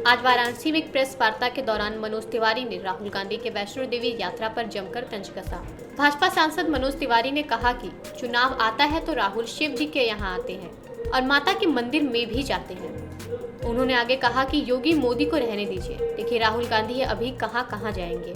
आज वाराणसी में एक प्रेस वार्ता के दौरान मनोज तिवारी ने राहुल गांधी के वैष्णो देवी यात्रा पर जमकर तंज कसा। भाजपा सांसद मनोज तिवारी ने कहा कि चुनाव आता है तो राहुल शिव जी के यहाँ आते हैं और माता के मंदिर में भी जाते हैं। उन्होंने आगे कहा कि योगी मोदी को रहने दीजिए, देखिए राहुल गांधी अभी कहाँ कहाँ जाएंगे।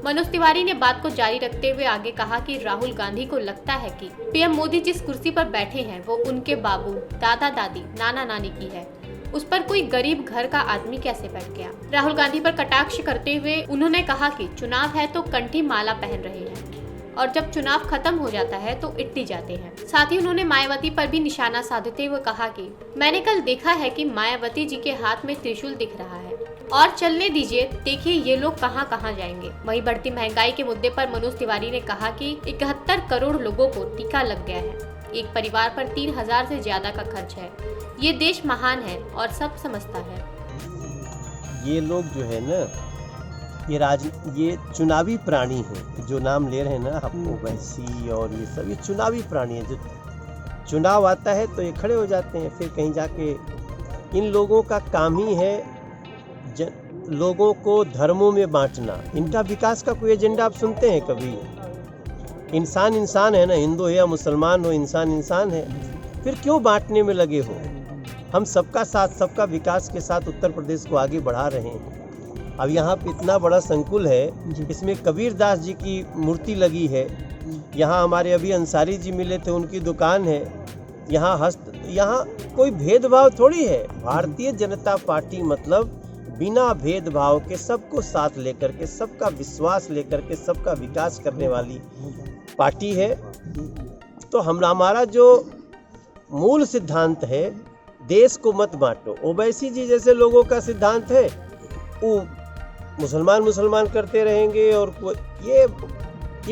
मनोज तिवारी ने बात को जारी रखते हुए आगे कहा कि राहुल गांधी को लगता है कि पीएम मोदी जिस कुर्सी पर बैठे हैं वो उनके बाबू, दादा दादी, नाना नानी की है, उस पर कोई गरीब घर का आदमी कैसे बैठ गया। राहुल गांधी पर कटाक्ष करते हुए उन्होंने कहा कि चुनाव है तो कंठी माला पहन रहे हैं और जब चुनाव खत्म हो जाता है तो इट्टी जाते हैं। साथ ही उन्होंने मायावती पर भी निशाना साधते हुए कहा कि मैंने कल देखा है कि मायावती जी के हाथ में त्रिशूल दिख रहा है और चलने दीजिए, देखिए ये लोग कहां कहां जाएंगे। वहीं बढ़ती महंगाई के मुद्दे पर मनोज तिवारी ने कहा कि 71 करोड़ लोगों को टीका लग गया है, एक परिवार पर 3000 से ज्यादा का खर्च है। ये देश महान है और सब समझता है। ये लोग जो है ना, ये चुनावी प्राणी हैं, जो नाम ले रहे हैं ना आपको वैसी और ये सब, ये चुनावी प्राणी है। जो चुनाव आता है तो ये खड़े हो जाते हैं, फिर कहीं जाके इन लोगों का काम ही है लोगों को धर्मों में बांटना। इनका विकास का कोई एजेंडा आप सुनते हैं कभी? इंसान इंसान है ना, हिंदू है या मुसलमान हो, इंसान इंसान है, फिर क्यों बांटने में लगे हो? हम सबका साथ, सबका विकास के साथ उत्तर प्रदेश को आगे बढ़ा रहे हैं। अब यहाँ पे इतना बड़ा संकुल है, इसमें कबीर दास जी की मूर्ति लगी है। यहाँ हमारे अभी अंसारी जी मिले थे, उनकी दुकान है। यहाँ कोई भेदभाव थोड़ी है। भारतीय जनता पार्टी मतलब बिना भेदभाव के सबको साथ लेकर के, सबका विश्वास लेकर के, सबका विकास करने वाली पार्टी है। तो हमारा जो मूल सिद्धांत है, देश को मत बांटो। ओवैसी जी जैसे लोगों का सिद्धांत है, वो मुसलमान करते रहेंगे। और ये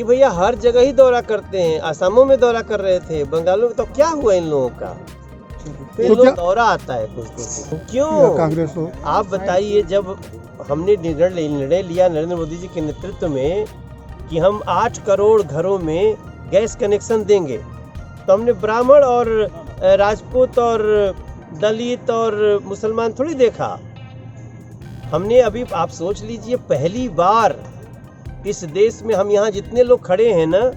भैया हर जगह ही दौरा करते हैं। आसामों में दौरा कर रहे थे, बंगालों में, तो क्या हुआ इन लोगों का? इन लोग दौरा आता है कुछ क्यों? कांग्रेस हो, आप बताइए। जब हमने निर्णय लिया नरेंद्र मोदी जी के नेतृत्व में कि हम 8 करोड़ घरों में गैस कनेक्शन देंगे, तो हमने ब्राह्मण और राजपूत और दलित और मुसलमान थोड़ी देखा। हमने अभी, आप सोच लीजिए, पहली बार इस देश में, हम यहाँ जितने लोग खड़े हैं ना,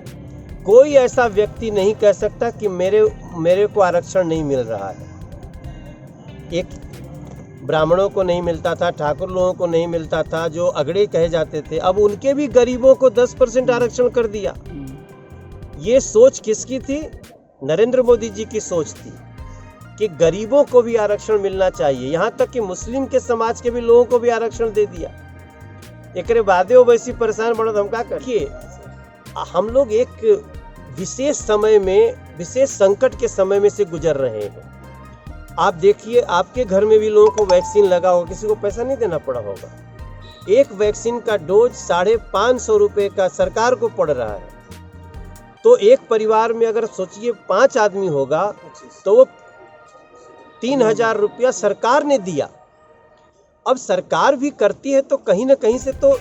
कोई ऐसा व्यक्ति नहीं कह सकता कि मेरे को आरक्षण नहीं मिल रहा है। एक ब्राह्मणों को नहीं मिलता था, ठाकुर लोगों को नहीं मिलता था, जो अगड़े कहे जाते थे, अब उनके भी गरीबों को 10% आरक्षण कर दिया। ये सोच किसकी थी? नरेंद्र मोदी जी की सोच थी कि गरीबों को भी आरक्षण मिलना चाहिए। यहाँ तक कि मुस्लिम के समाज के भी लोगों को भी आरक्षण दे दिया। एक बादे वैसी परेशान बढ़त, हम क्या करिए? हम लोग एक विशेष समय में, विशेष संकट के समय में से गुजर रहे हैं। आप देखिए, आपके घर में भी लोगों को वैक्सीन लगा होगा, किसी को पैसा नहीं देना पड़ा होगा। एक वैक्सीन का डोज 550 रुपए का सरकार को पड़ रहा है। तो एक परिवार में अगर सोचिए 5 आदमी होगा तो वो 3000 रुपया सरकार ने दिया। अब सरकार भी करती है तो कहीं ना कहीं से तो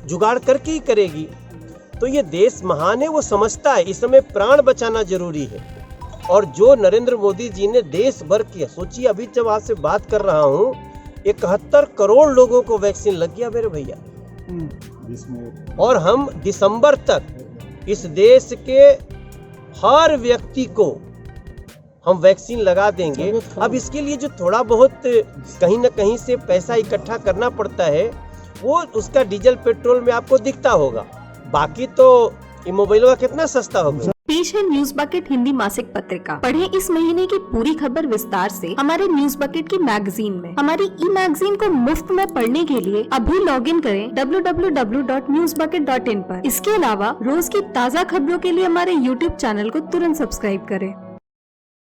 जुगाड़ करके ही करेगी। तो ये देश महान है, वो समझता है इस समय प्राण बचाना जरूरी है। और जो नरेंद्र मोदी जी ने देश भर किया, सोचिए अभी जब आपसे बात कर रहा हूँ 71 करोड़ लोगों को वैक्सीन लग गया मेरे भैया। और हम दिसंबर तक इस देश के हर व्यक्ति को हम वैक्सीन लगा देंगे। अब इसके लिए जो थोड़ा बहुत कहीं ना कहीं से पैसा इकट्ठा करना पड़ता है, वो उसका डीजल पेट्रोल में आपको दिखता होगा। बाकी तो ये मोबाइल का कितना सस्ता होगा। पेश है न्यूज बकेट हिंदी मासिक पत्रिका। पढ़ें इस महीने की पूरी खबर विस्तार से हमारे न्यूज बकेट की मैगजीन में। हमारी ई मैगजीन को मुफ्त में पढ़ने के लिए अभी लॉगिन करें www.newsbucket.in पर। इसके अलावा रोज की ताज़ा खबरों के लिए हमारे YouTube चैनल को तुरंत सब्सक्राइब करें।